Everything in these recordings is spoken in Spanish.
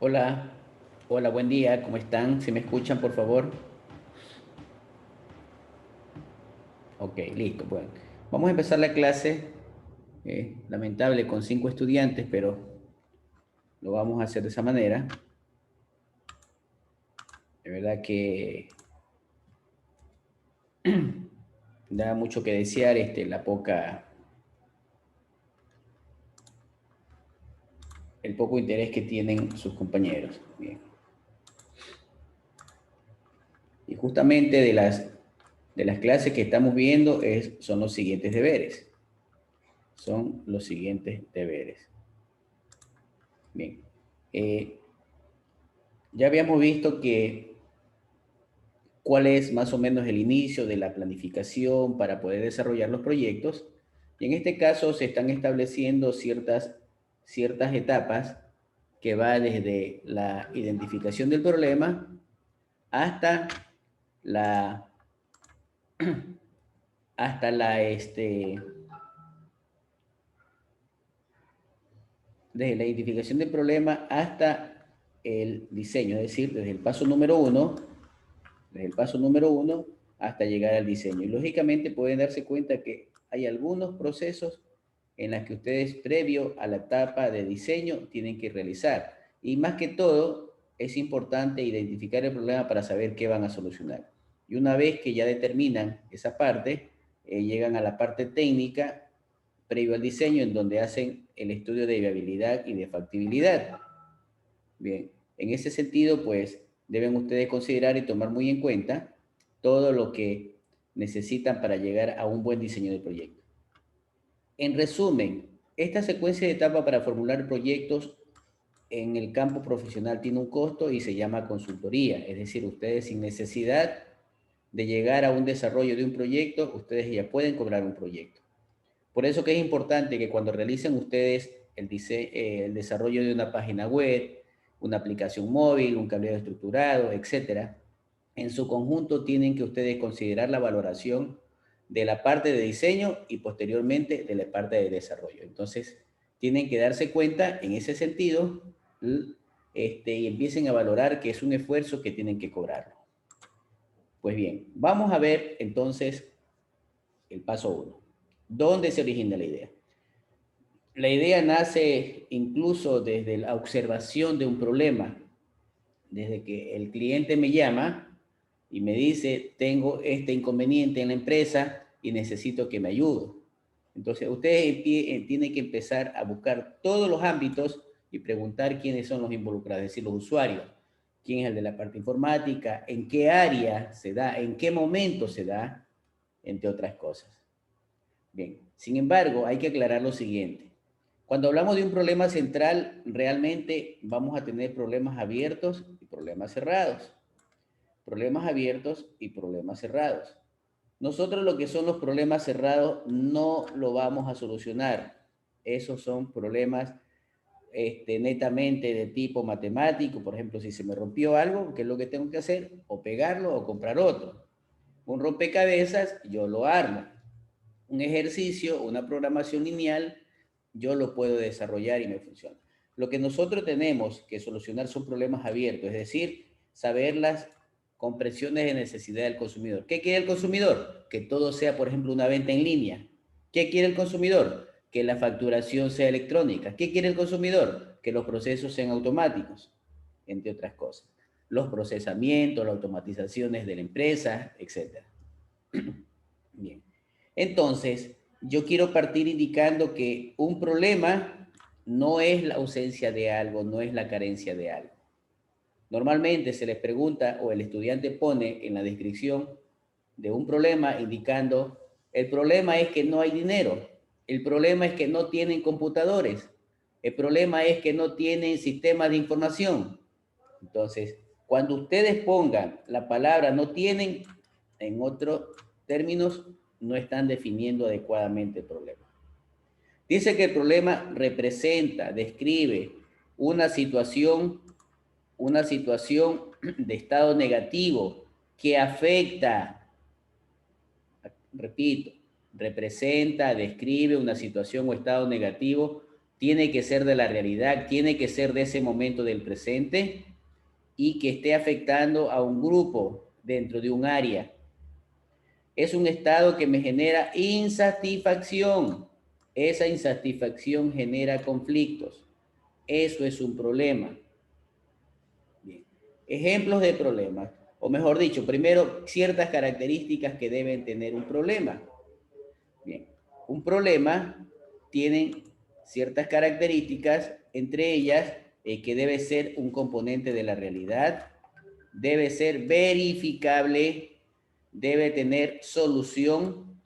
Hola, hola, buen día, ¿cómo están? ¿Se me escuchan, por favor? Ok, listo. Bueno, vamos a empezar la clase. Lamentable con 5 estudiantes, pero lo vamos a hacer de esa manera. De verdad que da mucho que desear el poco interés que tienen sus compañeros. Bien. Y justamente de las clases que estamos viendo son los siguientes deberes. Son los siguientes deberes. Bien. Eh, ya habíamos visto cuál es más o menos el inicio de la planificación para poder desarrollar los proyectos. Y en este caso se están estableciendo ciertas etapas que va desde la identificación del problema hasta la, hasta la, desde la identificación del problema hasta el diseño, es decir, desde el paso número uno hasta llegar al diseño. Y lógicamente pueden darse cuenta que hay algunos procesos en los que ustedes previo a la etapa de diseño tienen que realizar. Y más que todo, es importante identificar el problema para saber qué van a solucionar. Y una vez que ya determinan esa parte, llegan a la parte técnica previo al diseño en donde hacen el estudio de viabilidad y de factibilidad. Bien, en ese sentido, pues deben ustedes considerar y tomar muy en cuenta todo lo que necesitan para llegar a un buen diseño de proyecto. En resumen, esta secuencia de etapas para formular proyectos en el campo profesional tiene un costo y se llama consultoría, es decir, ustedes sin necesidad de llegar a un desarrollo de un proyecto, ustedes ya pueden cobrar un proyecto. Por eso que es importante que cuando realicen ustedes el desarrollo de una página web, una aplicación móvil, un cableado estructurado, etcétera, en su conjunto tienen que ustedes considerar la valoración de la parte de diseño y posteriormente de la parte de desarrollo. Entonces, tienen que darse cuenta en ese sentido y empiecen a valorar que es un esfuerzo que tienen que cobrarlo. Pues bien, vamos a ver entonces el paso uno. ¿Dónde se origina la idea? La idea nace incluso desde la observación de un problema, desde que el cliente me llama y me dice, tengo este inconveniente en la empresa y necesito que me ayude. Entonces, ustedes tienen que empezar a buscar todos los ámbitos y preguntar quiénes son los involucrados, es decir, los usuarios. ¿Quién es el de la parte informática? ¿En qué área se da? ¿En qué momento se da? Entre otras cosas. Bien, sin embargo, hay que aclarar lo siguiente. Cuando hablamos de un problema central, realmente vamos a tener problemas abiertos y problemas cerrados. Problemas abiertos y problemas cerrados. Nosotros lo que son los problemas cerrados no lo vamos a solucionar. Esos son problemas netamente de tipo matemático. Por ejemplo, si se me rompió algo, ¿qué es lo que tengo que hacer? O pegarlo o comprar otro. Un rompecabezas, yo lo armo. Un ejercicio, una programación lineal, yo lo puedo desarrollar y me funciona. Lo que nosotros tenemos que solucionar son problemas abiertos, es decir, saber las compresiones de necesidad del consumidor. ¿Qué quiere el consumidor? Que todo sea, por ejemplo, una venta en línea. ¿Qué quiere el consumidor? Que la facturación sea electrónica. ¿Qué quiere el consumidor? Que los procesos sean automáticos, entre otras cosas. Los procesamientos, las automatizaciones de la empresa, etc. Bien. Entonces, yo quiero partir indicando que un problema no es la ausencia de algo, no es la carencia de algo. Normalmente se les pregunta o el estudiante pone en la descripción de un problema indicando, el problema es que no hay dinero, el problema es que no tienen computadores, el problema es que no tienen sistemas de información. Entonces, cuando ustedes pongan la palabra no tienen, en otros términos, no están definiendo adecuadamente el problema. Dice que el problema representa, describe una situación de estado negativo que afecta, repito, representa, describe una situación o estado negativo tiene que ser de la realidad, tiene que ser de ese momento del presente y que esté afectando a un grupo dentro de un área. Es un estado que me genera insatisfacción. Esa insatisfacción genera conflictos. Eso es un problema. Bien. Ejemplos de problemas, o mejor dicho, primero, ciertas características que deben tener un problema. Bien, un problema tiene ciertas características, entre ellas que debe ser un componente de la realidad, debe ser verificable, debe tener solución,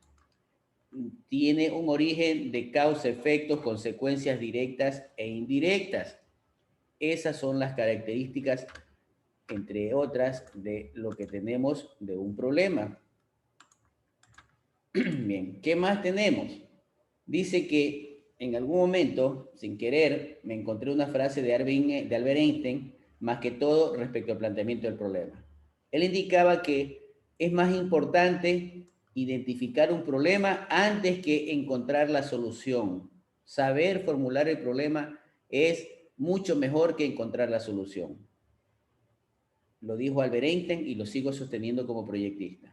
tiene un origen de causa, efectos, consecuencias directas e indirectas. Esas son las características, entre otras, de lo que tenemos de un problema. Bien, ¿qué más tenemos? Dice que en algún momento, sin querer, me encontré una frase de Albert Einstein, más que todo respecto al planteamiento del problema. Él indicaba que es más importante identificar un problema antes que encontrar la solución. Saber formular el problema es mucho mejor que encontrar la solución. Lo dijo Albert Einstein y lo sigo sosteniendo como proyectista.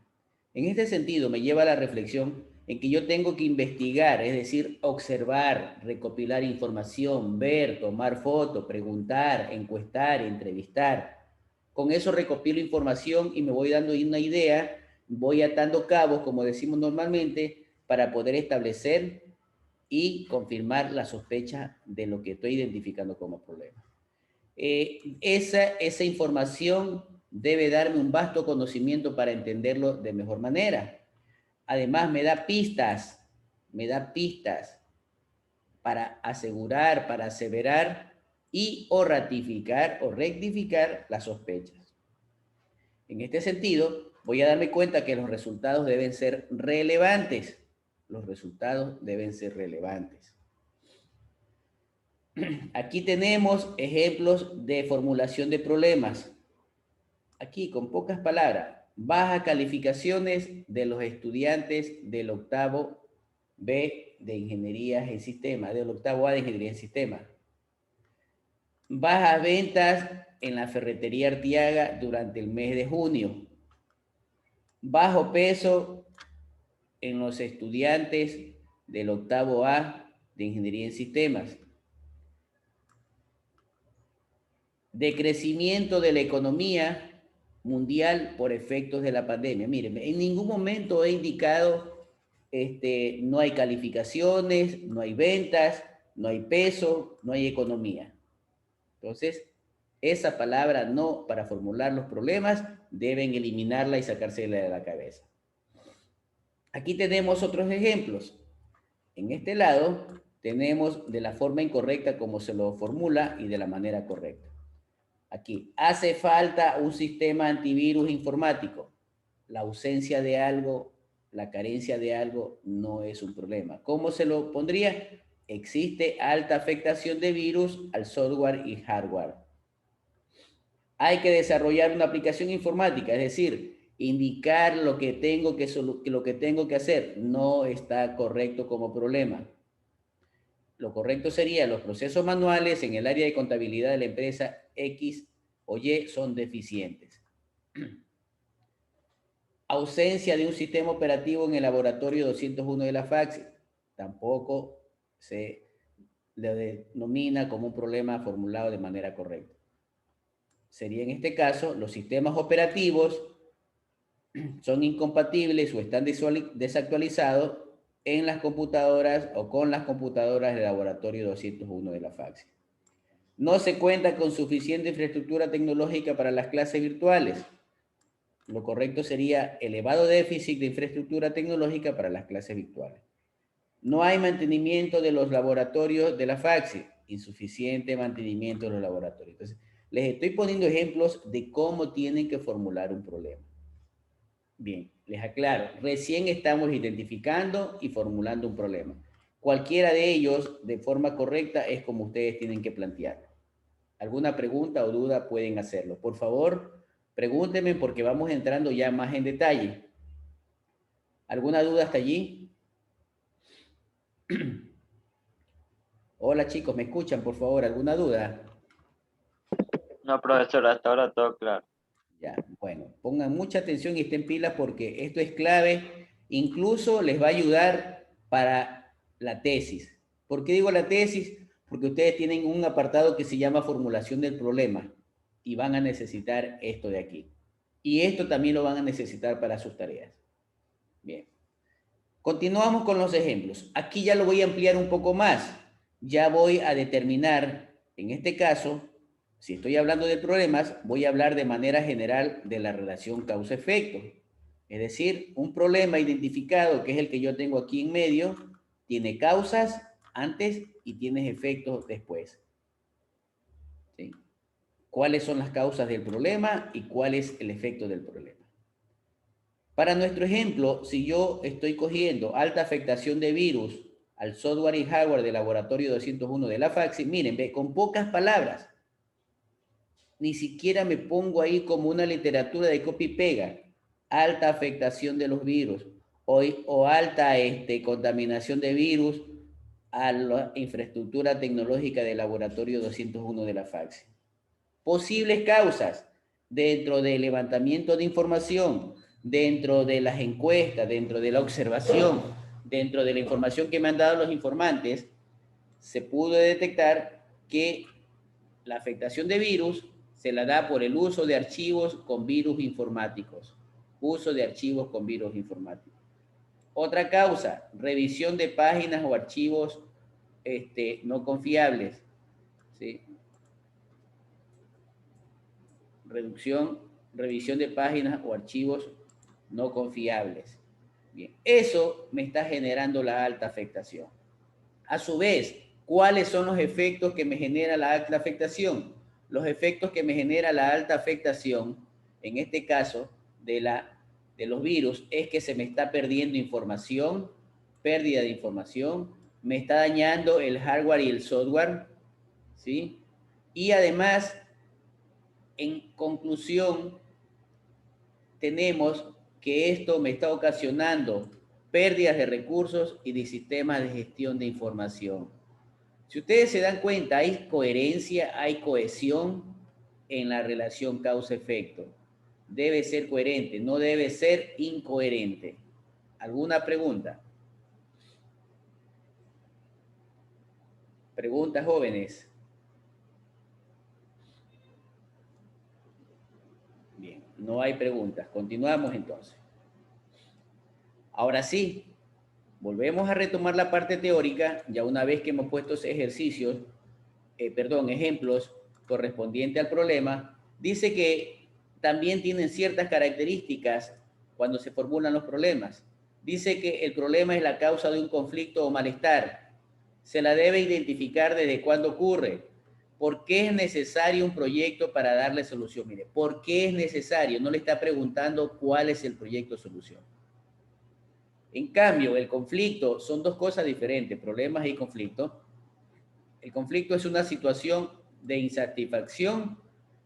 En este sentido, me lleva a la reflexión en que yo tengo que investigar, es decir, observar, recopilar información, ver, tomar fotos, preguntar, encuestar, entrevistar. Con eso recopilo información y me voy dando una idea, voy atando cabos, como decimos normalmente, para poder establecer y confirmar la sospecha de lo que estoy identificando como problema. Esa información debe darme un vasto conocimiento para entenderlo de mejor manera. Además, me da pistas para asegurar, para aseverar y o ratificar o rectificar las sospechas. En este sentido, voy a darme cuenta que los resultados deben ser relevantes. Los resultados deben ser relevantes. Aquí tenemos ejemplos de formulación de problemas. Aquí, con pocas palabras, bajas calificaciones de los estudiantes del octavo B de Ingeniería en Sistemas, del octavo A de Ingeniería en Sistemas. Bajas ventas en la ferretería Artiaga durante el mes de junio. Bajo peso en los estudiantes del octavo A de Ingeniería en Sistemas. Decrecimiento de la economía mundial por efectos de la pandemia. Miren, en ningún momento he indicado no hay calificaciones, no hay ventas, no hay peso, no hay economía. Entonces, esa palabra no para formular los problemas deben eliminarla y sacársela de la cabeza. Aquí tenemos otros ejemplos. En este lado tenemos de la forma incorrecta como se lo formula y de la manera correcta. Aquí, hace falta un sistema antivirus informático. La ausencia de algo, la carencia de algo no es un problema. ¿Cómo se lo pondría? Existe alta afectación de virus al software y hardware. Hay que desarrollar una aplicación informática, es decir, indicar lo que tengo que hacer. No está correcto como problema. Lo correcto sería los procesos manuales en el área de contabilidad de la empresa X o Y son deficientes. Ausencia de un sistema operativo en el laboratorio 201 de la FACSI. Tampoco se le denomina como un problema formulado de manera correcta. Sería en este caso, los sistemas operativos son incompatibles o están desactualizados en las computadoras o con las computadoras del laboratorio 201 de la FACSI. No se cuenta con suficiente infraestructura tecnológica para las clases virtuales. Lo correcto sería elevado déficit de infraestructura tecnológica para las clases virtuales. No hay mantenimiento de los laboratorios de la FACSI, insuficiente mantenimiento de los laboratorios. Entonces, les estoy poniendo ejemplos de cómo tienen que formular un problema. Bien, les aclaro, recién estamos identificando y formulando un problema. Cualquiera de ellos, de forma correcta, es como ustedes tienen que plantearlo. ¿Alguna pregunta o duda pueden hacerlo? Por favor, pregúntenme porque vamos entrando ya más en detalle. ¿Alguna duda hasta allí? Hola chicos, ¿me escuchan por favor? ¿Alguna duda? No, profesor, hasta ahora todo claro. Ya, bueno, pongan mucha atención y estén pilas porque esto es clave, incluso les va a ayudar para la tesis. ¿Por qué digo la tesis? Porque ustedes tienen un apartado que se llama formulación del problema y van a necesitar esto de aquí. Y esto también lo van a necesitar para sus tareas. Bien, continuamos con los ejemplos. Aquí ya lo voy a ampliar un poco más. Ya voy a determinar, en este caso, si estoy hablando de problemas, voy a hablar de manera general de la relación causa-efecto. Es decir, un problema identificado, que es el que yo tengo aquí en medio, tiene causas antes y tiene efectos después. ¿Sí? ¿Cuáles son las causas del problema y cuál es el efecto del problema? Para nuestro ejemplo, si yo estoy cogiendo alta afectación de virus al software y hardware del laboratorio 201 de la FAXI, miren, ve, con pocas palabras, ni siquiera me pongo ahí como una literatura de copy y pega, alta afectación de los virus o alta contaminación de virus a la infraestructura tecnológica del laboratorio 201 de la FAXI. Posibles causas dentro del levantamiento de información, dentro de las encuestas, dentro de la observación, dentro de la información que me han dado los informantes, se pudo detectar que la afectación de virus se la da por el uso de archivos con virus informáticos. Uso de archivos con virus informáticos. Otra causa, revisión de páginas o archivos no confiables. ¿Sí? Revisión de páginas o archivos no confiables. Bien, eso me está generando la alta afectación. A su vez, ¿cuáles son los efectos que me genera la alta afectación? Los efectos que me genera la alta afectación, en este caso de los virus, es que se me está perdiendo información, pérdida de información, me está dañando el hardware y el software, ¿sí? Y además, en conclusión, tenemos que esto me está ocasionando pérdidas de recursos y de sistemas de gestión de información. Si ustedes se dan cuenta, hay coherencia, hay cohesión en la relación causa-efecto. Debe ser coherente, no debe ser incoherente. ¿Alguna pregunta? Preguntas, jóvenes. Bien, no hay preguntas. Continuamos entonces. Ahora sí, volvemos a retomar la parte teórica, ya una vez que hemos puesto ejercicios, ejemplos correspondientes al problema, dice que también tienen ciertas características cuando se formulan los problemas. Dice que el problema es la causa de un conflicto o malestar. Se la debe identificar desde cuándo ocurre. ¿Por qué es necesario un proyecto para darle solución? Mire, ¿por qué es necesario? No le está preguntando cuál es el proyecto solución. En cambio, el conflicto son dos cosas diferentes, problemas y conflicto. El conflicto es una situación de insatisfacción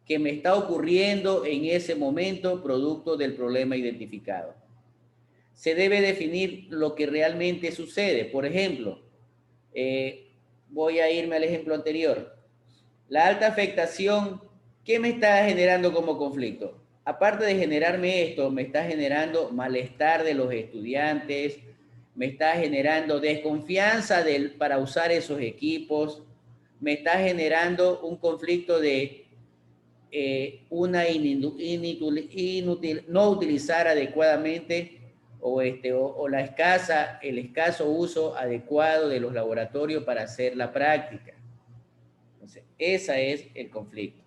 que me está ocurriendo en ese momento producto del problema identificado. Se debe definir lo que realmente sucede. Por ejemplo, voy a irme al ejemplo anterior. La alta afectación, ¿qué me está generando como conflicto? Aparte de generarme esto, me está generando malestar de los estudiantes, me está generando desconfianza para usar esos equipos, me está generando un conflicto de no utilizar adecuadamente o el escaso uso adecuado de los laboratorios para hacer la práctica. Entonces, ese es el conflicto.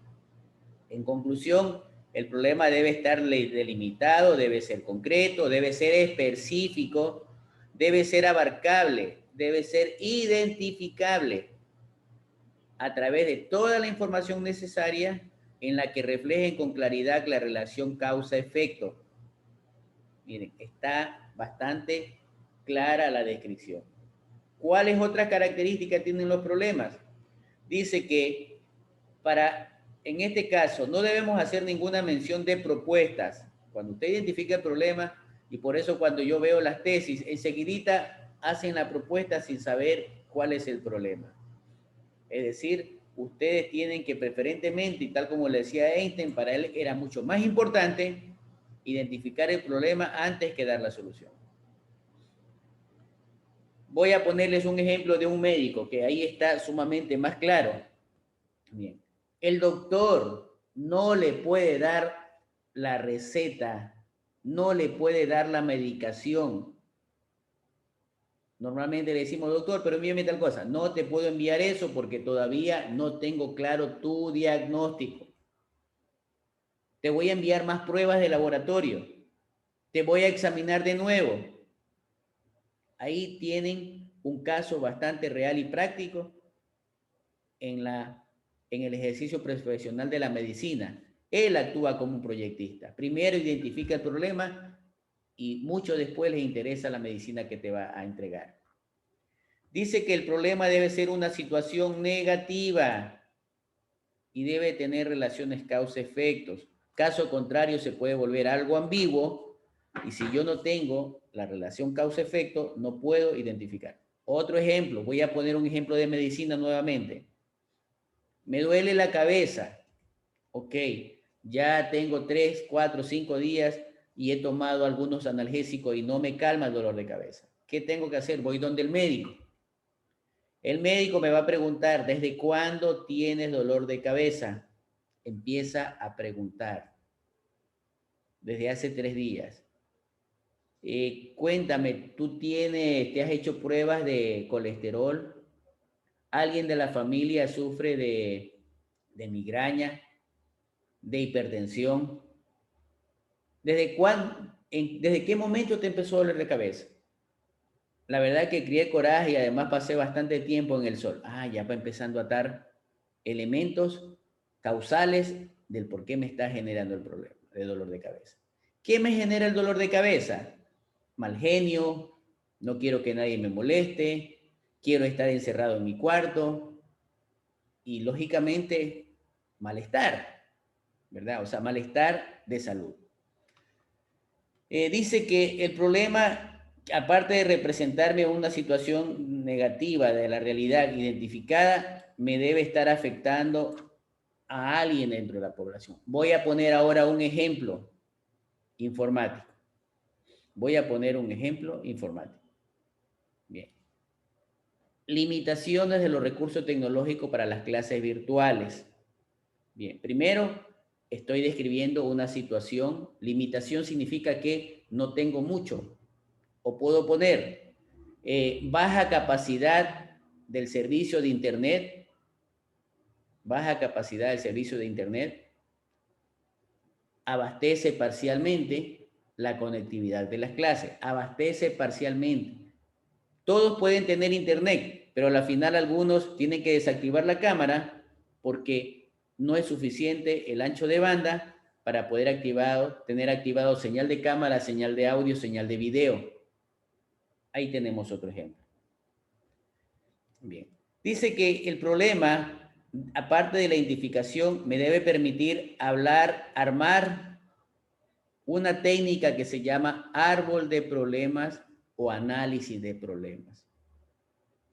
En conclusión, el problema debe estar delimitado, debe ser concreto, debe ser específico, debe ser abarcable, debe ser identificable a través de toda la información necesaria en la que reflejen con claridad la relación causa-efecto. Miren, está bastante clara la descripción. ¿Cuáles otras características tienen los problemas? Dice que en este caso, no debemos hacer ninguna mención de propuestas. Cuando usted identifica el problema, y por eso cuando yo veo las tesis, enseguidita hacen la propuesta sin saber cuál es el problema. Es decir, ustedes tienen que preferentemente, y tal como le decía Einstein, para él era mucho más importante identificar el problema antes que dar la solución. Voy a ponerles un ejemplo de un médico que ahí está sumamente más claro. Bien. El doctor no le puede dar la receta, no le puede dar la medicación. Normalmente le decimos, doctor, pero envíame tal cosa. No te puedo enviar eso porque todavía no tengo claro tu diagnóstico. Te voy a enviar más pruebas de laboratorio. Te voy a examinar de nuevo. Ahí tienen un caso bastante real y práctico en el ejercicio profesional de la medicina. Él actúa como un proyectista. Primero identifica el problema y mucho después le interesa la medicina que te va a entregar. Dice que el problema debe ser una situación negativa y debe tener relaciones causa-efectos. Caso contrario, se puede volver algo ambiguo y si yo no tengo la relación causa-efecto, no puedo identificar. Otro ejemplo, voy a poner un ejemplo de medicina nuevamente. Me duele la cabeza. Ok, ya tengo 3, 4, 5 días y he tomado algunos analgésicos y no me calma el dolor de cabeza. ¿Qué tengo que hacer? Voy donde el médico. El médico me va a preguntar, ¿desde cuándo tienes dolor de cabeza? Empieza a preguntar. Desde hace 3 días. Cuéntame, ¿te has hecho pruebas de colesterol? ¿Alguien de la familia sufre de migraña, de hipertensión? ¿Desde qué momento te empezó a doler la cabeza? La verdad que crié coraje y además pasé bastante tiempo en el sol. Ya va empezando a atar elementos causales del por qué me está generando el problema de dolor de cabeza. ¿Qué me genera el dolor de cabeza? Mal genio, no quiero que nadie me moleste, quiero estar encerrado en mi cuarto y lógicamente malestar, ¿verdad? O sea, malestar de salud. Dice que el problema, aparte de representarme una situación negativa de la realidad identificada, me debe estar afectando a alguien dentro de la población. Voy a poner ahora un ejemplo informático. Bien. Limitaciones de los recursos tecnológicos para las clases virtuales. Bien, primero estoy describiendo una situación. Limitación significa que no tengo mucho. O puedo poner baja capacidad del servicio de Internet. Baja capacidad del servicio de Internet. Abastece parcialmente la conectividad de las clases. Abastece parcialmente. Todos pueden tener Internet, pero al final algunos tienen que desactivar la cámara porque no es suficiente el ancho de banda para poder tener activado señal de cámara, señal de audio, señal de video. Ahí tenemos otro ejemplo. Bien. Dice que el problema, aparte de la identificación, me debe permitir armar una técnica que se llama árbol de problemas o análisis de problemas.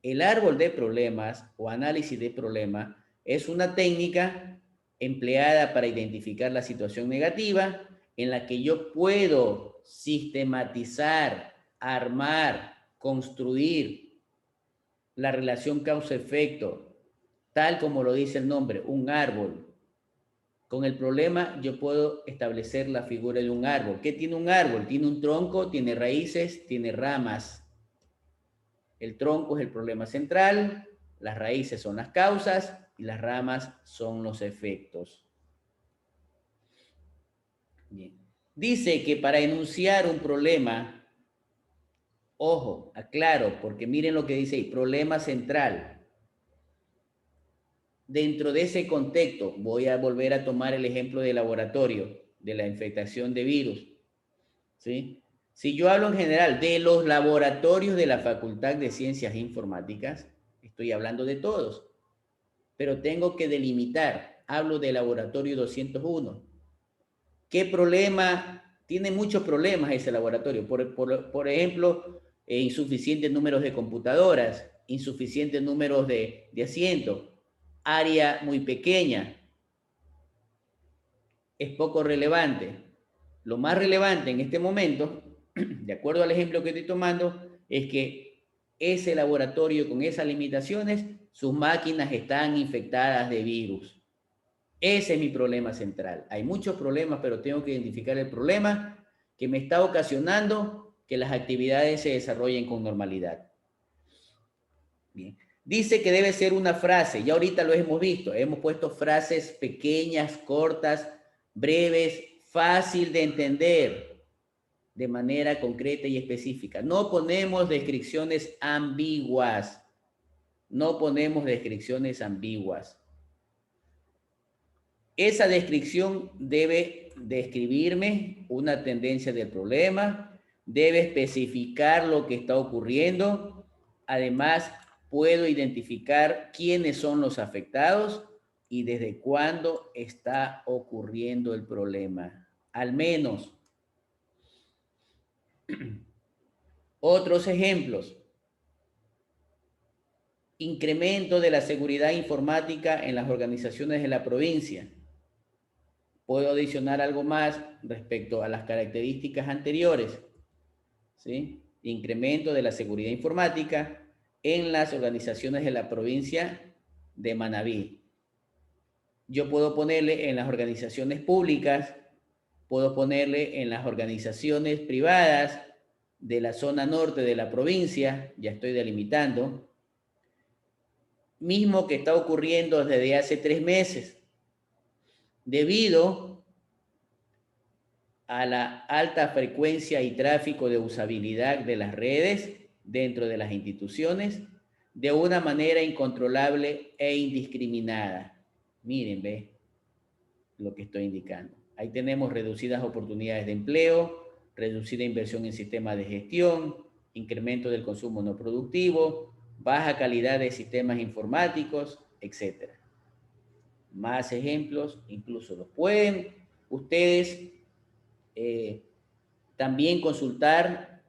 El árbol de problemas o análisis de problemas es una técnica empleada para identificar la situación negativa en la que yo puedo sistematizar, armar, construir la relación causa-efecto, tal como lo dice el nombre, un árbol. Con el problema yo puedo establecer la figura de un árbol. ¿Qué tiene un árbol? Tiene un tronco, tiene raíces, tiene ramas. El tronco es el problema central, las raíces son las causas y las ramas son los efectos. Bien. Dice que para enunciar un problema, ojo, aclaro, porque miren lo que dice ahí, problema central. Dentro de ese contexto, voy a volver a tomar el ejemplo de laboratorio, de la infectación de virus. ¿Sí? Si yo hablo en general de los laboratorios de la Facultad de Ciencias Informáticas, estoy hablando de todos, pero tengo que delimitar. Hablo del laboratorio 201. ¿Qué problema? Tiene muchos problemas ese laboratorio. Por ejemplo, insuficientes números de computadoras, insuficientes números de asientos. área muy pequeña, es poco relevante. Lo más relevante en este momento, de acuerdo al ejemplo que estoy tomando, es que ese laboratorio con esas limitaciones, sus máquinas están infectadas de virus. Ese es mi problema central. Hay muchos problemas, pero tengo que identificar el problema que me está ocasionando que las actividades se desarrollen con normalidad. Bien. Dice que debe ser una frase, ya ahorita lo hemos visto, hemos puesto frases pequeñas, cortas, breves, fácil de entender, de manera concreta y específica. No ponemos descripciones ambiguas, no ponemos descripciones ambiguas. Esa descripción debe describirme una tendencia del problema, debe especificar lo que está ocurriendo. Además, puedo identificar quiénes son los afectados y desde cuándo está ocurriendo el problema. Al menos. Otros ejemplos. Incremento de la seguridad informática en las organizaciones de la provincia. Puedo adicionar algo más respecto a las características anteriores, ¿sí? Incremento de la seguridad informática en las organizaciones de la provincia de Manabí. Yo puedo ponerle en las organizaciones públicas, puedo ponerle en las organizaciones privadas de la zona norte de la provincia, ya estoy delimitando, mismo que está ocurriendo desde hace 3 meses, debido a la alta frecuencia y tráfico de usabilidad de las redes dentro de las instituciones de una manera incontrolable e indiscriminada. Miren, ve lo que estoy indicando. Ahí tenemos reducidas oportunidades de empleo, reducida inversión en sistemas de gestión, incremento del consumo no productivo, baja calidad de sistemas informáticos, etc. Más ejemplos, incluso los pueden ustedes también consultar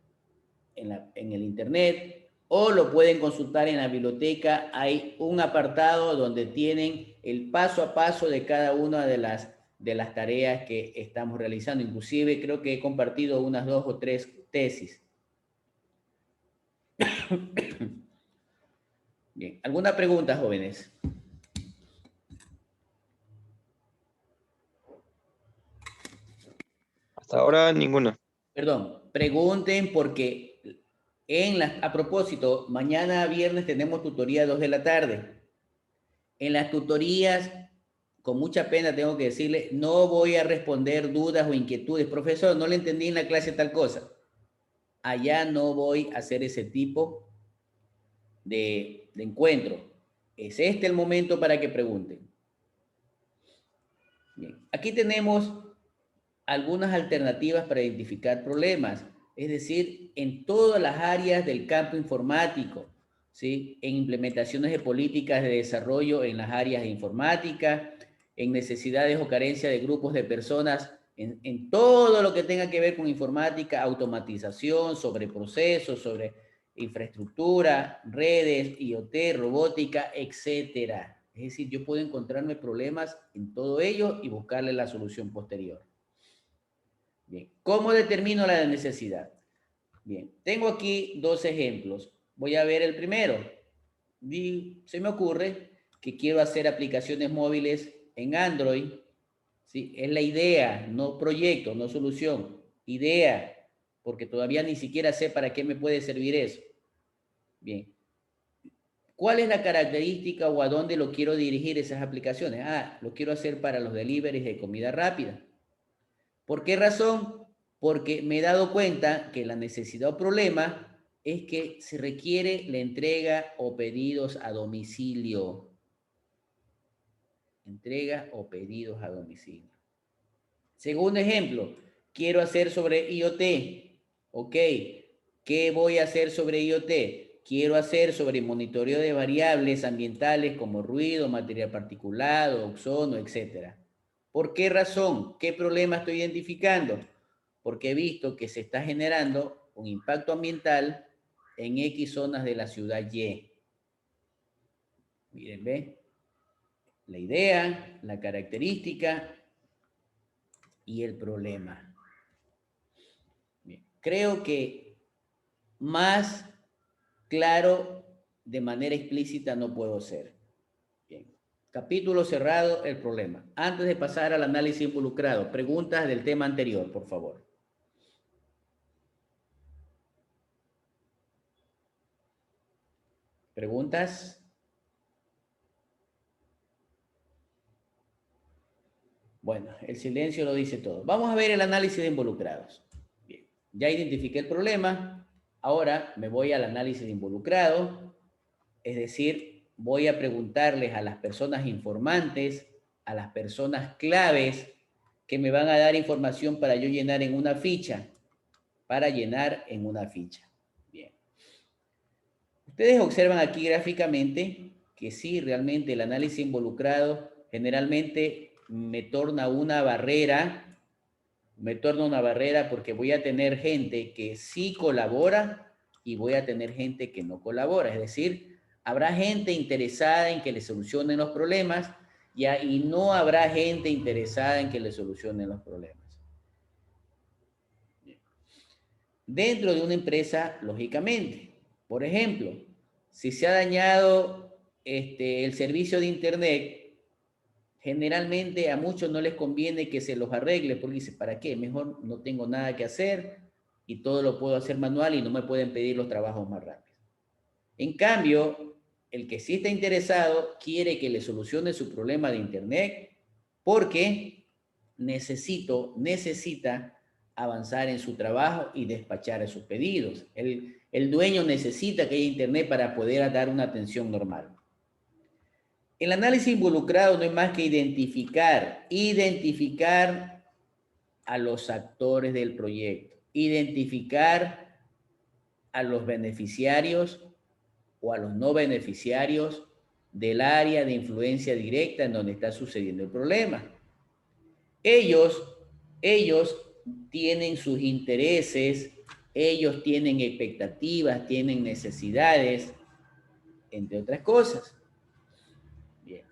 en el internet o lo pueden consultar en la biblioteca. Hay un apartado donde tienen el paso a paso de cada una de las tareas que estamos realizando. Inclusive creo que he compartido unas 2 o 3 tesis. Bien, ¿alguna pregunta, jóvenes? Hasta ahora ninguna. Perdón, pregunten porque a propósito, mañana viernes tenemos tutoría a 2 de la tarde. En las tutorías, con mucha pena tengo que decirle, no voy a responder dudas o inquietudes. Profesor, no le entendí en la clase tal cosa. Allá no voy a hacer ese tipo de encuentro. Es este el momento para que pregunten. Bien, aquí tenemos algunas alternativas para identificar problemas, es decir, en todas las áreas del campo informático, ¿sí? En implementaciones de políticas de desarrollo en las áreas de informática, en necesidades o carencias de grupos de personas, en todo lo que tenga que ver con informática, automatización, sobre procesos, sobre infraestructura, redes, IoT, robótica, etcétera. Es decir, yo puedo encontrarme problemas en todo ello y buscarle la solución posterior. Bien, ¿cómo determino la necesidad? Bien, tengo aquí 2 ejemplos. Voy a ver el primero. Se me ocurre que quiero hacer aplicaciones móviles en Android. ¿Sí? Es la idea, no proyecto, no solución. Idea, porque todavía ni siquiera sé para qué me puede servir eso. Bien. ¿Cuál es la característica o a dónde lo quiero dirigir esas aplicaciones? Lo quiero hacer para los deliveries de comida rápida. ¿Por qué razón? Porque me he dado cuenta que la necesidad o problema es que se requiere la entrega o pedidos a domicilio. Entrega o pedidos a domicilio. Segundo ejemplo, quiero hacer sobre IoT. Ok, ¿qué voy a hacer sobre IoT? Quiero hacer sobre monitoreo de variables ambientales como ruido, material particulado, ozono, etc. ¿Por qué razón? ¿Qué problema estoy identificando? Porque he visto que se está generando un impacto ambiental en X zonas de la ciudad Y. Miren, ¿ve? la idea, la característica y el problema. Bien. Creo que más claro de manera explícita no puedo ser. Bien. Capítulo cerrado, el problema. Antes de pasar al análisis involucrado, preguntas del tema anterior, por favor. ¿Preguntas? Bueno, el silencio lo dice todo. Vamos a ver el análisis de involucrados. Bien, ya identifiqué el problema. Ahora me voy al análisis de involucrados. Es decir, voy a preguntarles a las personas informantes, a las personas claves que me van a dar información para yo llenar en una ficha. Para llenar en una ficha. Bien. Ustedes observan aquí gráficamente que sí, realmente el análisis involucrado generalmente me torna una barrera porque voy a tener gente que sí colabora y voy a tener gente que no colabora. Es decir, habrá gente interesada en que le solucionen los problemas y no habrá gente interesada en que le solucionen los problemas. Dentro de una empresa, lógicamente, por ejemplo, si se ha dañado el servicio de Internet, generalmente a muchos no les conviene que se los arregle porque dice, ¿para qué? Mejor no tengo nada que hacer y todo lo puedo hacer manual y no me pueden pedir los trabajos más rápidos. En cambio, el que sí está interesado quiere que le solucione su problema de Internet porque necesita avanzar en su trabajo y despachar sus pedidos. El dueño necesita que haya Internet para poder dar una atención normal. El análisis involucrado no es más que identificar a los actores del proyecto, identificar a los beneficiarios o a los no beneficiarios del área de influencia directa en donde está sucediendo el problema. Ellos tienen sus intereses, ellos tienen expectativas, tienen necesidades, entre otras cosas. Bien.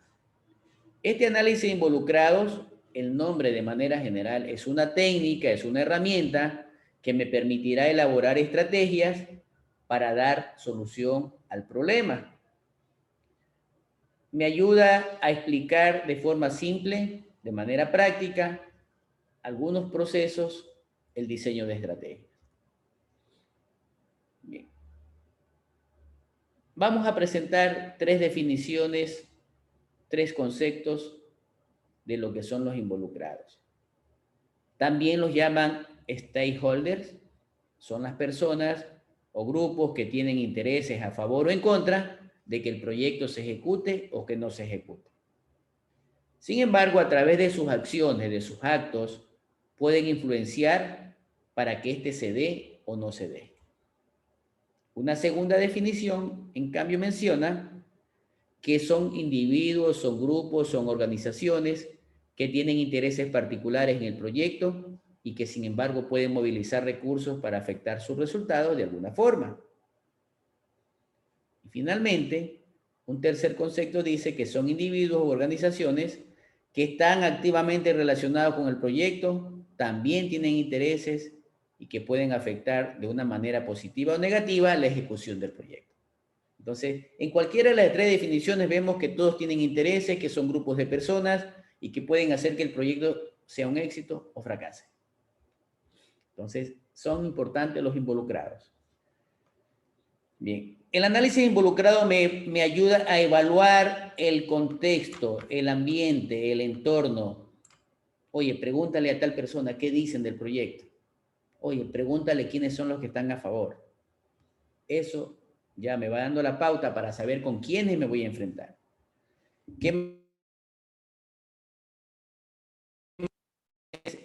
Este análisis de involucrados, el nombre de manera general, es una técnica, es una herramienta que me permitirá elaborar estrategias para dar solución al problema. Me ayuda a explicar de forma simple, de manera práctica, algunos procesos, el diseño de estrategias. Bien. Vamos a presentar tres definiciones, tres conceptos de lo que son los involucrados. También los llaman stakeholders, son las personas o grupos que tienen intereses a favor o en contra de que el proyecto se ejecute o que no se ejecute. Sin embargo, a través de sus acciones, de sus actos, pueden influenciar para que éste se dé o no se dé. Una segunda definición, en cambio, menciona que son individuos, son grupos, son organizaciones que tienen intereses particulares en el proyecto y que, sin embargo, pueden movilizar recursos para afectar sus resultados de alguna forma. Y finalmente, un tercer concepto dice que son individuos u organizaciones que están activamente relacionados con el proyecto, también tienen intereses y que pueden afectar de una manera positiva o negativa la ejecución del proyecto. Entonces, en cualquiera de las tres definiciones vemos que todos tienen intereses, que son grupos de personas y que pueden hacer que el proyecto sea un éxito o fracase. Entonces, son importantes los involucrados. Bien, el análisis involucrado me ayuda a evaluar el contexto, el ambiente, el entorno. Oye, pregúntale a tal persona qué dicen del proyecto. Oye, pregúntale quiénes son los que están a favor. Eso ya me va dando la pauta para saber con quiénes me voy a enfrentar.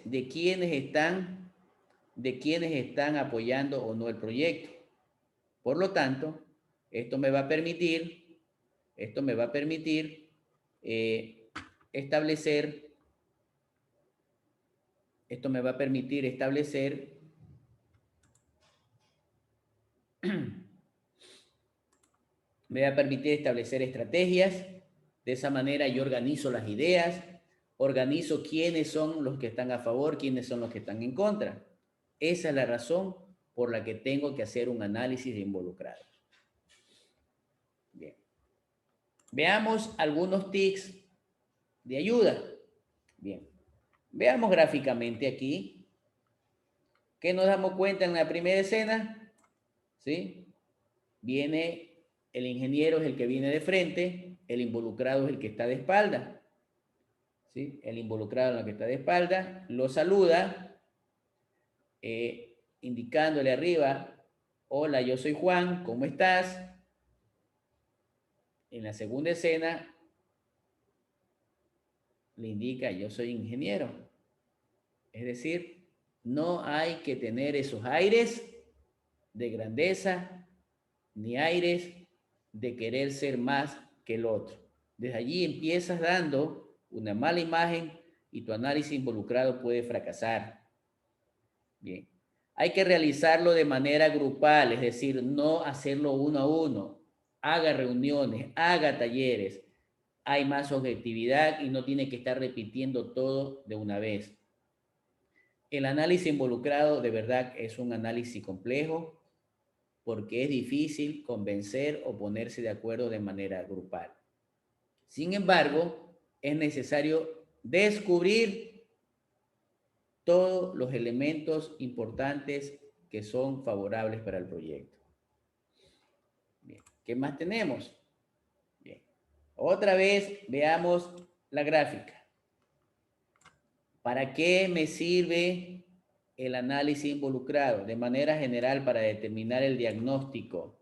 De quiénes están apoyando o no el proyecto. Por lo tanto, esto me va a permitir establecer estrategias De esa manera yo organizo las ideas, organizo quiénes son los que están a favor, quiénes son los que están en contra. Esa es la razón por la que tengo que hacer un análisis de involucrados. Bien. Veamos algunos tips de ayuda. Bien. Veamos gráficamente aquí. ¿Qué nos damos cuenta en la primera escena? ¿Sí? Viene el ingeniero, es el que viene de frente, el involucrado es el que está de espalda. ¿Sí? El involucrado es el que está de espalda, lo saluda, indicándole arriba, hola, yo soy Juan, ¿cómo estás? En la segunda escena le indica, yo soy ingeniero. Es decir, no hay que tener esos aires de grandeza ni aires de querer ser más que el otro. Desde allí empiezas dando una mala imagen y tu análisis involucrado puede fracasar. Bien. Hay que realizarlo de manera grupal, es decir, no hacerlo uno a uno. Haga reuniones, haga talleres. Hay más objetividad y no tiene que estar repitiendo todo de una vez. El análisis involucrado de verdad es un análisis complejo porque es difícil convencer o ponerse de acuerdo de manera grupal. Sin embargo, es necesario descubrir todos los elementos importantes que son favorables para el proyecto. Bien. ¿Qué más tenemos? Bien. Otra vez veamos la gráfica. ¿Para qué me sirve el análisis involucrado? De manera general, para determinar el diagnóstico.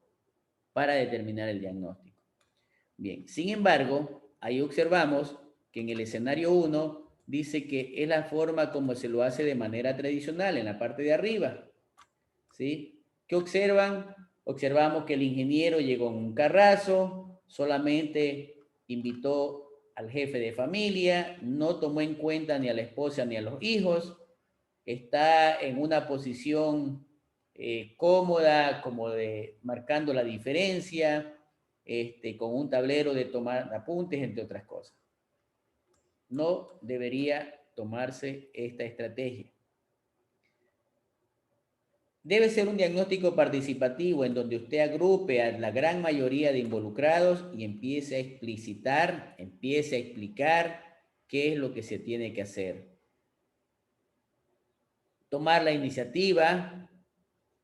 Para determinar el diagnóstico. Bien, sin embargo, ahí observamos que en el escenario 1 dice que es la forma como se lo hace de manera tradicional, en la parte de arriba. ¿Sí? ¿Qué observan? Observamos que el ingeniero llegó en un carrazo, solamente invitó al jefe de familia, no tomó en cuenta ni a la esposa ni a los hijos, está en una posición cómoda, como de marcando la diferencia, con un tablero de tomar apuntes, entre otras cosas. No debería tomarse esta estrategia. Debe ser un diagnóstico participativo en donde usted agrupe a la gran mayoría de involucrados y empiece a explicitar, empiece a explicar qué es lo que se tiene que hacer. Tomar la iniciativa,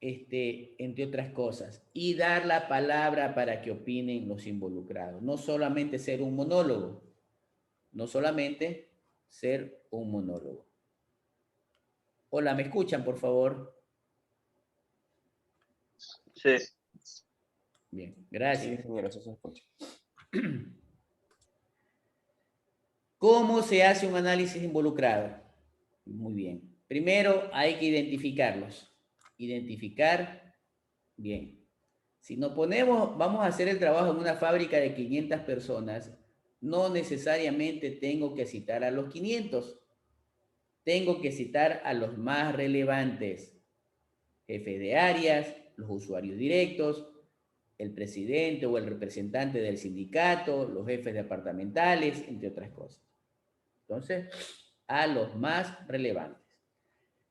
entre otras cosas, y dar la palabra para que opinen los involucrados. No solamente ser un monólogo, no solamente ser un monólogo. Hola, ¿me escuchan, por favor? Sí. Bien, gracias. Sí, ingeniero, eso se escucha. ¿Cómo se hace un análisis involucrado? Muy bien. Primero hay que identificarlos. Identificar, bien. Si nos ponemos, vamos a hacer el trabajo en una fábrica de 500 personas, no necesariamente tengo que citar a los 500. Tengo que citar a los más relevantes. Jefes de áreas, los usuarios directos, el presidente o el representante del sindicato, los jefes departamentales, entre otras cosas. Entonces, a los más relevantes.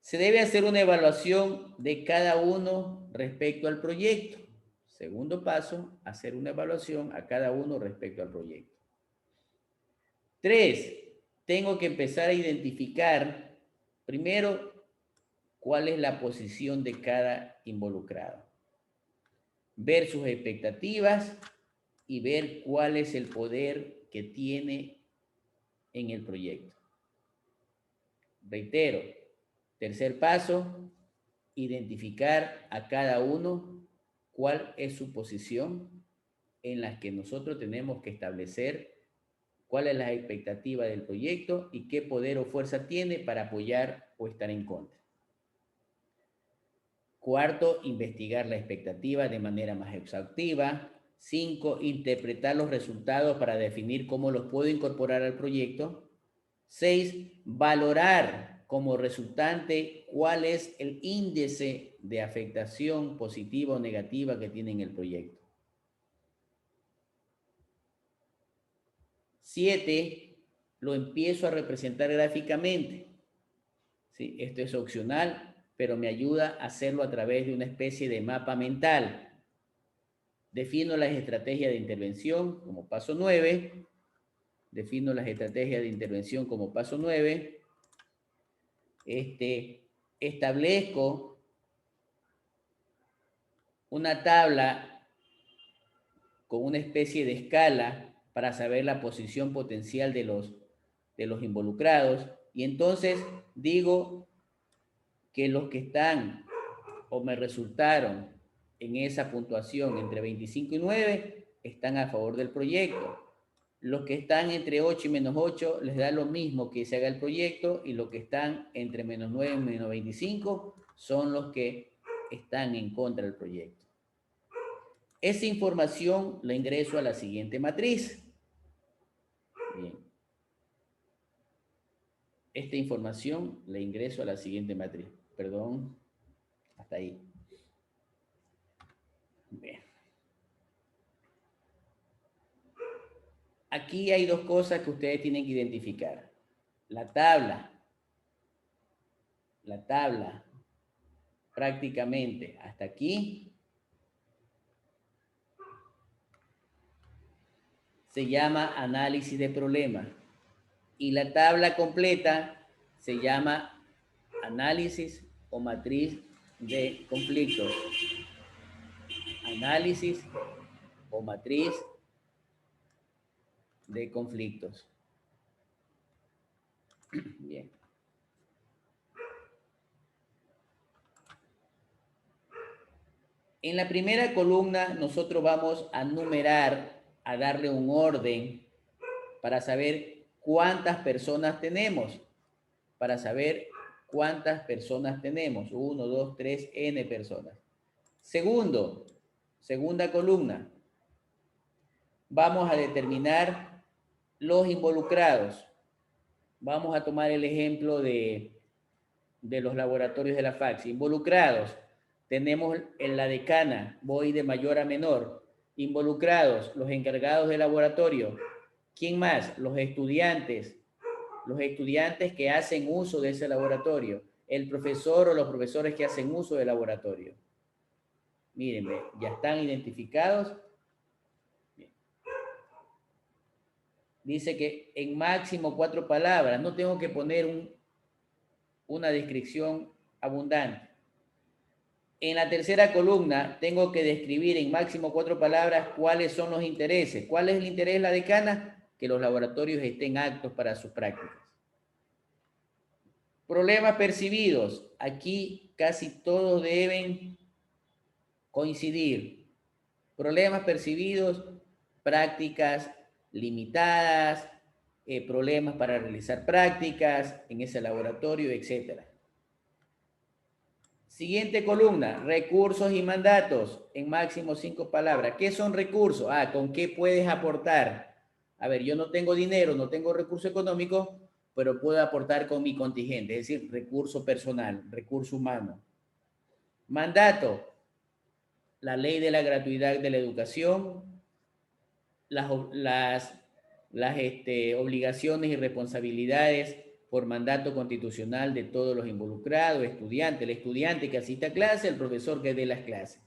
Se debe hacer una evaluación de cada uno respecto al proyecto. Segundo paso, hacer una evaluación a cada uno respecto al proyecto. 3, tengo que empezar a identificar, primero, cuál es la posición de cada involucrado. Ver sus expectativas y ver cuál es el poder que tiene en el proyecto. Reitero, tercer paso, identificar a cada uno cuál es su posición en la que nosotros tenemos que establecer cuál es la expectativa del proyecto y qué poder o fuerza tiene para apoyar o estar en contra. Cuarto, investigar la expectativa de manera más exhaustiva. 5, interpretar los resultados para definir cómo los puedo incorporar al proyecto. 6, valorar como resultante cuál es el índice de afectación positiva o negativa que tiene en el proyecto. 7 lo empiezo a representar gráficamente. ¿Sí? Esto es opcional, pero me ayuda a hacerlo a través de una especie de mapa mental. Defino las estrategias de intervención como paso 9. Defino las estrategias de intervención como paso 9. Establezco una tabla con una especie de escala para saber la posición potencial de los involucrados. Y entonces digo que los que están o me resultaron en esa puntuación entre 25 y 9 están a favor del proyecto. Los que están entre 8 y menos 8 les da lo mismo que se haga el proyecto, y los que están entre menos 9 y menos 25 son los que están en contra del proyecto. Esa información la ingreso a la siguiente matriz. Bien. Esta información la ingreso a la siguiente matriz. Perdón, hasta ahí. Bien. Aquí hay dos cosas que ustedes tienen que identificar. La tabla prácticamente hasta aquí se llama análisis de problema, y la tabla completa se llama análisis o matriz de conflictos. Análisis o matriz de conflictos. Bien. En la primera columna nosotros vamos a numerar, a darle un orden para saber cuántas personas tenemos. Para saber cuántas personas tenemos. 1, 2, 3, n personas. Segunda columna. Vamos a determinar los involucrados. Vamos a tomar el ejemplo de los laboratorios de la FACS. Involucrados. Tenemos en la decana, voy de mayor a menor. Involucrados, los encargados del laboratorio. ¿Quién más? Los estudiantes que hacen uso de ese laboratorio. El profesor o los profesores que hacen uso del laboratorio. Mírenme, ya están identificados. Bien. Dice que en máximo 4 palabras. No tengo que poner una descripción abundante. En la tercera columna tengo que describir en máximo 4 palabras cuáles son los intereses. ¿Cuál es el interés de la decana? Que los laboratorios estén aptos para sus prácticas. Problemas percibidos. Aquí casi todos deben coincidir. Problemas percibidos, prácticas limitadas, problemas para realizar prácticas en ese laboratorio, etc. Siguiente columna, recursos y mandatos, en máximo 5 palabras. ¿Qué son recursos? ¿Con qué puedes aportar? A ver, yo no tengo dinero, no tengo recurso económico, pero puedo aportar con mi contingente, es decir, recurso personal, recurso humano. Mandato, la ley de la gratuidad de la educación, las obligaciones y responsabilidades por mandato constitucional de todos los involucrados, estudiantes, el estudiante que asiste a clase, el profesor que dé las clases.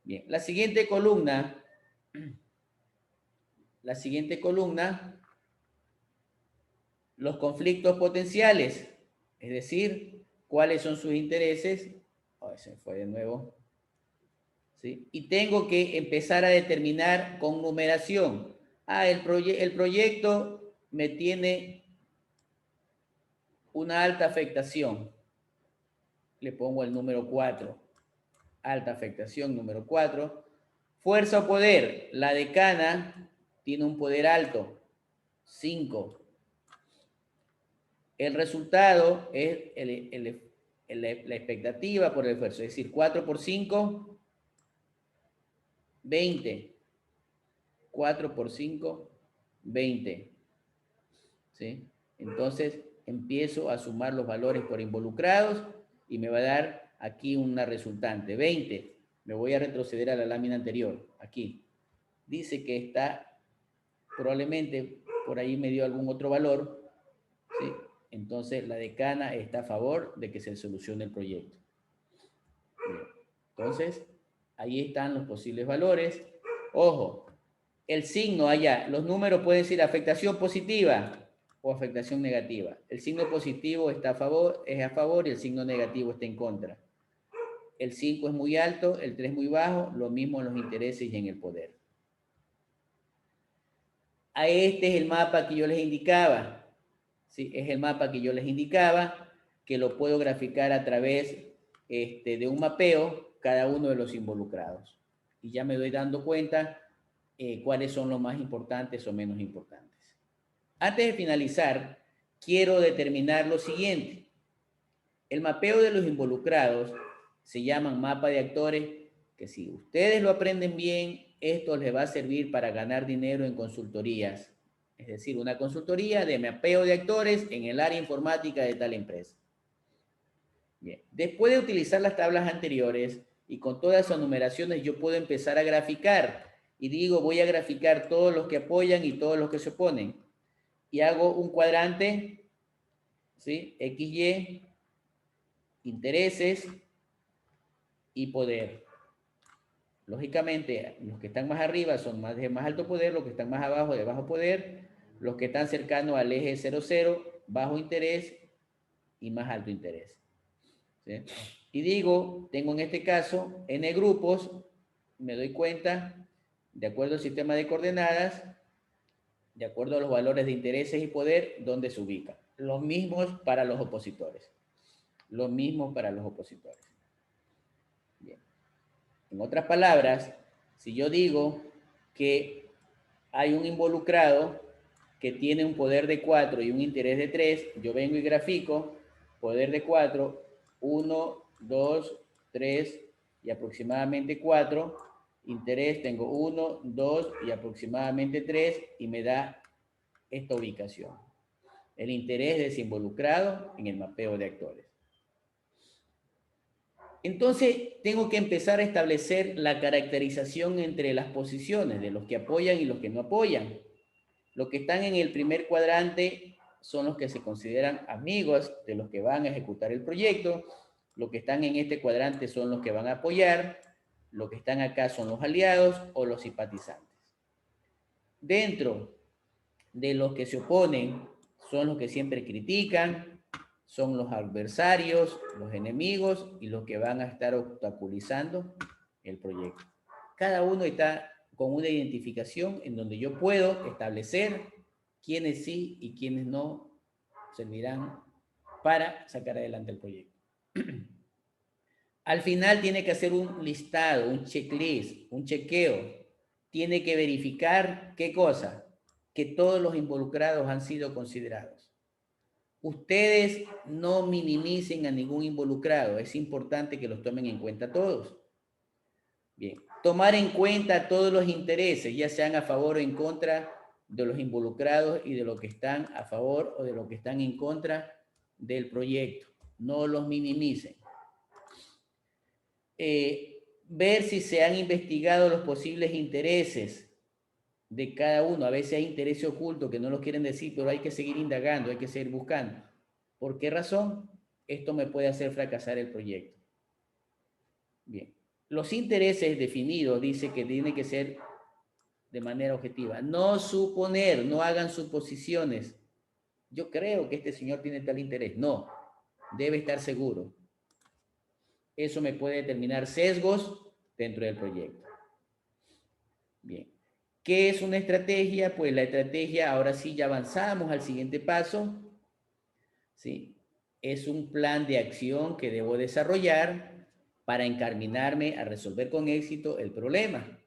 Bien, la siguiente columna, los conflictos potenciales, es decir, cuáles son sus intereses. Se fue de nuevo. ¿Sí? Y tengo que empezar a determinar con numeración. El proyecto me tiene una alta afectación. Le pongo el número 4. Alta afectación, número 4. Fuerza o poder. La decana tiene un poder alto. 5. El resultado es la expectativa por el esfuerzo. Es decir, 4 por 5, 20. 4 por 5, 20. ¿Sí? Entonces, empiezo a sumar los valores por involucrados y me va a dar aquí una resultante. 20. Me voy a retroceder a la lámina anterior. Aquí. Dice que está probablemente por ahí me dio algún otro valor, ¿sí? Entonces la decana está a favor de que se solucione el proyecto. Bien. Entonces, ahí están los posibles valores. Ojo, el signo allá, los números pueden ser afectación positiva o afectación negativa. El signo positivo está es a favor y el signo negativo está en contra. El 5 es muy alto, el 3 muy bajo, lo mismo en los intereses y en el poder. A este es el mapa que yo les indicaba. ¿Sí? Es el mapa que yo les indicaba, que lo puedo graficar a través de un mapeo cada uno de los involucrados. Y ya me doy dando cuenta cuáles son los más importantes o menos importantes. Antes de finalizar, quiero determinar lo siguiente. El mapeo de los involucrados se llama mapa de actores, que si ustedes lo aprenden bien, esto les va a servir para ganar dinero en consultorías. Es decir, una consultoría de mapeo de actores en el área informática de tal empresa. Bien, después de utilizar las tablas anteriores y con todas sus numeraciones, yo puedo empezar a graficar. Y digo, voy a graficar todos los que apoyan y todos los que se oponen. Y hago un cuadrante, ¿sí? XY, intereses y poder. Lógicamente, los que están más arriba son de más alto poder, los que están más abajo de bajo poder, los que están cercanos al eje 00, bajo interés y más alto interés. ¿Sí? Y digo, tengo en este caso N grupos, me doy cuenta, de acuerdo al sistema de coordenadas, de acuerdo a los valores de intereses y poder, dónde se ubican. Los mismos para los opositores. Los mismos para los opositores. Bien. En otras palabras, si yo digo que hay un involucrado que tiene un poder de 4 y un interés de 3, yo vengo y grafico poder de 4, 1, 2, 3 y aproximadamente 4. Interés tengo 1, 2 y aproximadamente 3 y me da esta ubicación. El interés desinvolucrado en el mapeo de actores. Entonces, tengo que empezar a establecer la caracterización entre las posiciones de los que apoyan y los que no apoyan. Los que están en el primer cuadrante son los que se consideran amigos de los que van a ejecutar el proyecto. Los que están en este cuadrante son los que van a apoyar. Los que están acá son los aliados o los simpatizantes. Dentro de los que se oponen son los que siempre critican, son los adversarios, los enemigos y los que van a estar obstaculizando el proyecto. Cada uno está con una identificación en donde yo puedo establecer quiénes sí y quiénes no servirán para sacar adelante el proyecto. Al final tiene que hacer un listado, un checklist, un chequeo. Tiene que verificar qué cosa, que todos los involucrados han sido considerados. Ustedes no minimicen a ningún involucrado, es importante que los tomen en cuenta todos. Bien, tomar en cuenta todos los intereses, ya sean a favor o en contra de los involucrados y de los que están a favor o de los que están en contra del proyecto. No los minimicen. Ver si se han investigado los posibles intereses de cada uno. A veces hay intereses ocultos que no los quieren decir, pero hay que seguir indagando, hay que seguir buscando. ¿Por qué razón? Esto me puede hacer fracasar el proyecto. Bien. Los intereses definidos dice que tiene que ser de manera objetiva. No suponer, no hagan suposiciones. Yo creo que este señor tiene tal interés. No, debe estar seguro. Eso me puede determinar sesgos dentro del proyecto. Bien. ¿Qué es una estrategia? Pues la estrategia, ahora sí ya avanzamos al siguiente paso. ¿Sí? Es un plan de acción que debo desarrollar para encaminarme a resolver con éxito el problema.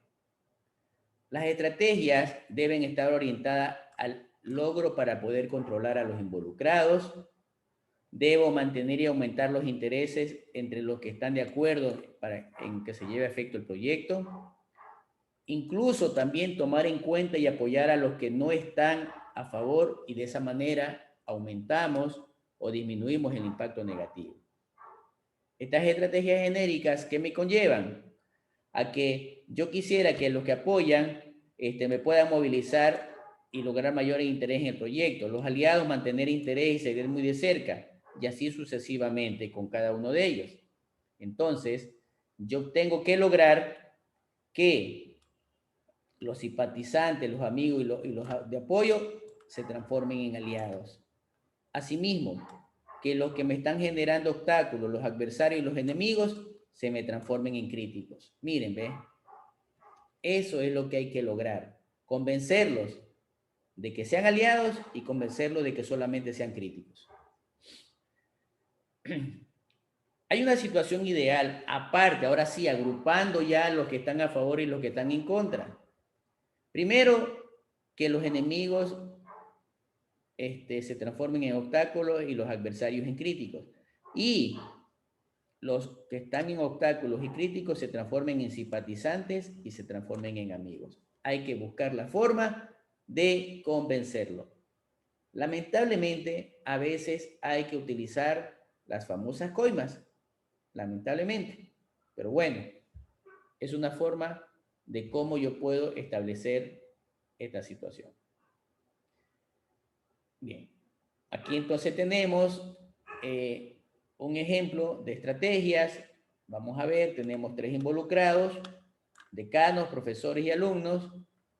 Las estrategias deben estar orientadas al logro para poder controlar a los involucrados. Debo mantener y aumentar los intereses entre los que están de acuerdo en que se lleve a efecto el proyecto. Incluso también tomar en cuenta y apoyar a los que no están a favor y de esa manera aumentamos o disminuimos el impacto negativo. Estas estrategias genéricas, ¿qué me conllevan? A que yo quisiera que los que apoyan me puedan movilizar y lograr mayor interés en el proyecto. Los aliados, mantener interés y seguir muy de cerca, y así sucesivamente con cada uno de ellos. Entonces, yo tengo que lograr que los simpatizantes, los amigos y los de apoyo se transformen en aliados. Asimismo, que los que me están generando obstáculos, los adversarios y los enemigos, se me transformen en críticos. Miren, ¿ve? Eso es lo que hay que lograr. Convencerlos de que sean aliados y convencerlos de que solamente sean críticos. Hay una situación ideal, aparte, ahora sí, agrupando ya los que están a favor y los que están en contra. Primero, que los enemigos se transformen en obstáculos y los adversarios en críticos. Y los que están en obstáculos y críticos se transformen en simpatizantes y se transformen en amigos. Hay que buscar la forma de convencerlo. Lamentablemente, a veces hay que utilizar las famosas coimas, lamentablemente. Pero bueno, es una forma de cómo yo puedo establecer esta situación. Bien, aquí entonces tenemos un ejemplo de estrategias. Vamos a ver, tenemos 3 involucrados, decanos, profesores y alumnos.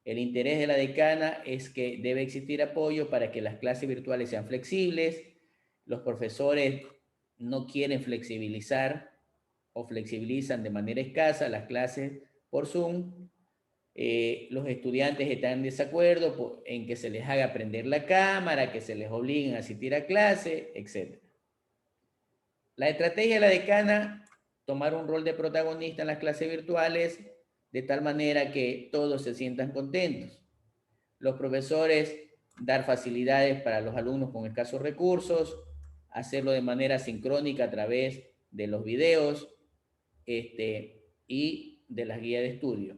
El interés de la decana es que debe existir apoyo para que las clases virtuales sean flexibles. Los profesores no quieren flexibilizar o flexibilizan de manera escasa las clases por Zoom. Los estudiantes están en desacuerdo en que se les haga prender la cámara, que se les obliguen a asistir a clase, etc. La estrategia de la decana, tomar un rol de protagonista en las clases virtuales, de tal manera que todos se sientan contentos. Los profesores, dar facilidades para los alumnos con escasos recursos, hacerlo de manera sincrónica a través de los videos y de las guías de estudio.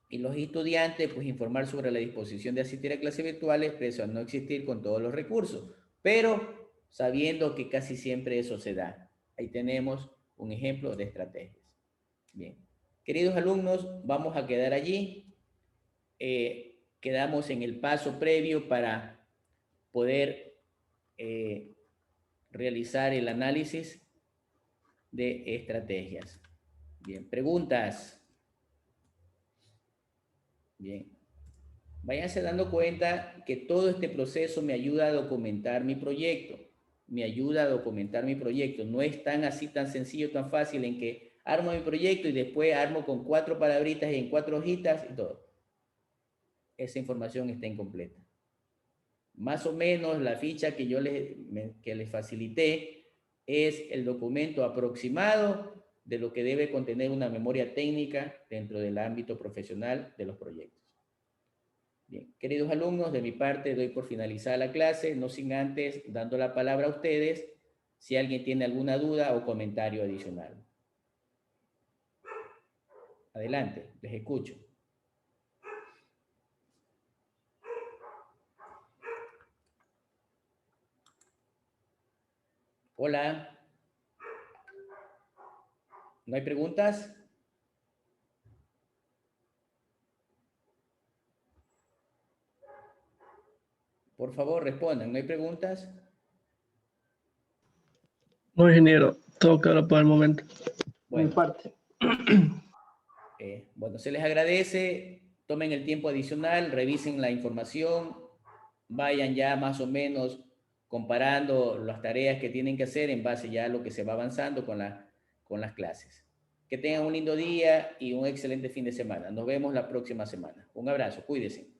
Y los estudiantes, pues informar sobre la disposición de asistir a clases virtuales, pese a no existir con todos los recursos, pero sabiendo que casi siempre eso se da. Ahí tenemos un ejemplo de estrategias. Bien. Queridos alumnos, vamos a quedar allí. Quedamos en el paso previo para poder realizar el análisis de estrategias. Bien, preguntas. Bien. Váyanse dando cuenta que todo este proceso me ayuda a documentar mi proyecto. Me ayuda a documentar mi proyecto. No es tan así, tan sencillo, tan fácil en que armo mi proyecto y después armo con 4 palabritas y en 4 hojitas y todo. Esa información está incompleta. Más o menos la ficha que yo les facilité es el documento aproximado de lo que debe contener una memoria técnica dentro del ámbito profesional de los proyectos. Bien, queridos alumnos, de mi parte doy por finalizada la clase, no sin antes dando la palabra a ustedes si alguien tiene alguna duda o comentario adicional. Adelante, les escucho. Hola. ¿No hay preguntas? Por favor, respondan. ¿No hay preguntas? No, ingeniero, todo claro por el momento. Bueno, Mi parte. Bueno, se les agradece. Tomen el tiempo adicional, revisen la información, vayan ya más o menos comparando las tareas que tienen que hacer en base ya a lo que se va avanzando con las clases. Que tengan un lindo día y un excelente fin de semana. Nos vemos la próxima semana. Un abrazo, cuídense.